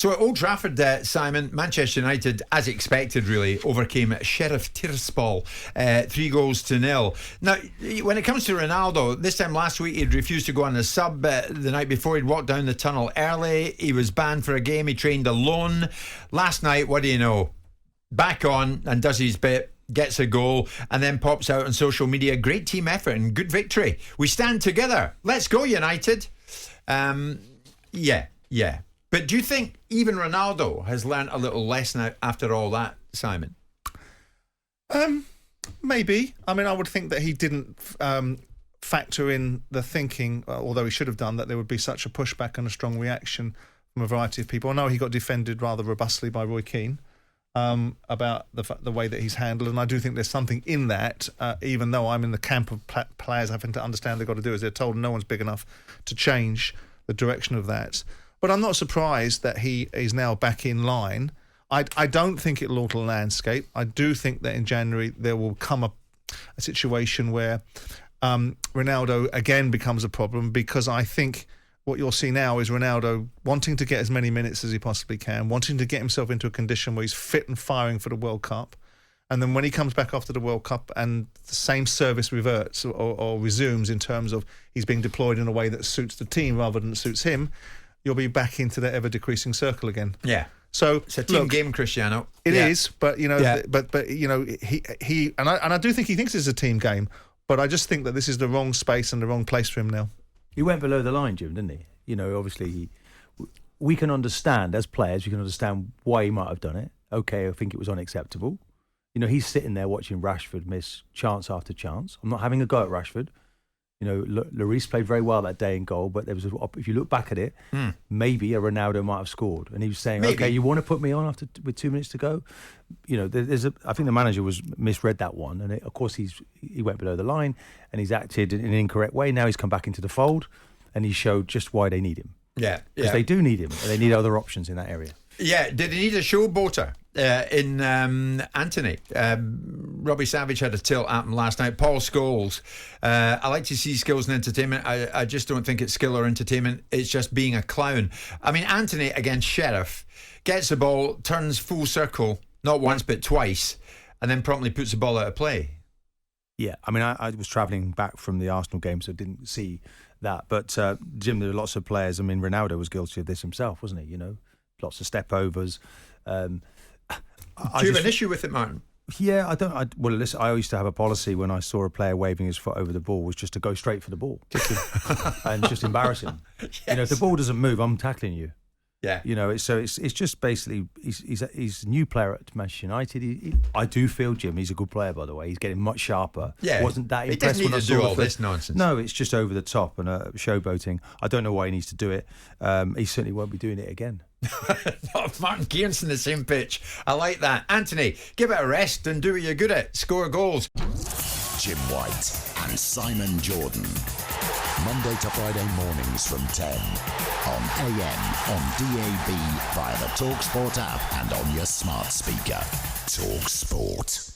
So at Old Trafford, Simon, Manchester United, as expected, really, overcame Sheriff Tiraspol 3-0. Now, when it comes to Ronaldo, this time last week he'd refused to go on a sub. The night before he'd walked down the tunnel early. He was banned for a game. He trained alone. Last night, what do you know? Back on and does his bit. Gets a goal and then pops out on social media. Great team effort and good victory. We stand together. Let's go, United. Yeah. But do you think even Ronaldo has learned a little lesson after all that, Simon? Maybe. I mean, I would think that he didn't factor in the thinking, although he should have done, that there would be such a pushback and a strong reaction from a variety of people. I know he got defended rather robustly by Roy Keane about the way that he's handled, and I do think there's something in that, even though I'm in the camp of players having to understand they've got to do as they're told, no one's big enough to change the direction of that. But I'm not surprised that he is now back in line. I don't think it'll alter the landscape. I do think that in January there will come a situation where Ronaldo again becomes a problem, because I think what you'll see now is Ronaldo wanting to get as many minutes as he possibly can, wanting to get himself into a condition where he's fit and firing for the World Cup. And then when he comes back after the World Cup and the same service reverts or resumes in terms of he's being deployed in a way that suits the team rather than suits him, you'll be back into that ever-decreasing circle again. Yeah. So it's a team game, Cristiano. It is, but he and I do think he thinks it's a team game, but I just think that this is the wrong space and the wrong place for him now. He went below the line, Jim, didn't he? Obviously, we can understand as players, we can understand why he might have done it. Okay, I think it was unacceptable. He's sitting there watching Rashford miss chance after chance. I'm not having a go at Rashford. Lloris played very well that day in goal, but there was if you look back at it, maybe a Ronaldo might have scored. And he was saying, maybe. Okay, you want to put me on with 2 minutes to go? I think the manager misread that one. And of course, he went below the line and he's acted in an incorrect way. Now he's come back into the fold and he showed just why they need him. Yeah. Because they do need him. And they need other options in that area. Yeah, did he need a showboater in Antony? Robbie Savage had a tilt at him last night. Paul Scholes. I like to see skills and entertainment. I just don't think it's skill or entertainment. It's just being a clown. I mean, Antony against Sheriff gets the ball, turns full circle, not once but twice, and then promptly puts the ball out of play. Yeah, I mean, I was travelling back from the Arsenal game, so didn't see that. But, Jim, there are lots of players. I mean, Ronaldo was guilty of this himself, wasn't he? Lots of step overs. Do you have an issue with it, Martin? Yeah, I don't. Well, listen, I used to have a policy when I saw a player waving his foot over the ball was just to go straight for the ball and just embarrass him. Yes. If the ball doesn't move, I'm tackling you. Yeah. It's just basically he's a new player at Manchester United. I do feel, Jim, he's a good player, by the way. He's getting much sharper. Yeah. Wasn't that He impressed doesn't when need I to do saw all this nonsense. No, it's just over the top and showboating. I don't know why he needs to do it. He certainly won't be doing it again. Martin Keown's in the same pitch. I like that. Antony, give it a rest and do what you're good at. Score goals. Jim White and Simon Jordan. Monday to Friday mornings from 10 on AM, on DAB, via the talkSPORT app and on your smart speaker. talkSPORT.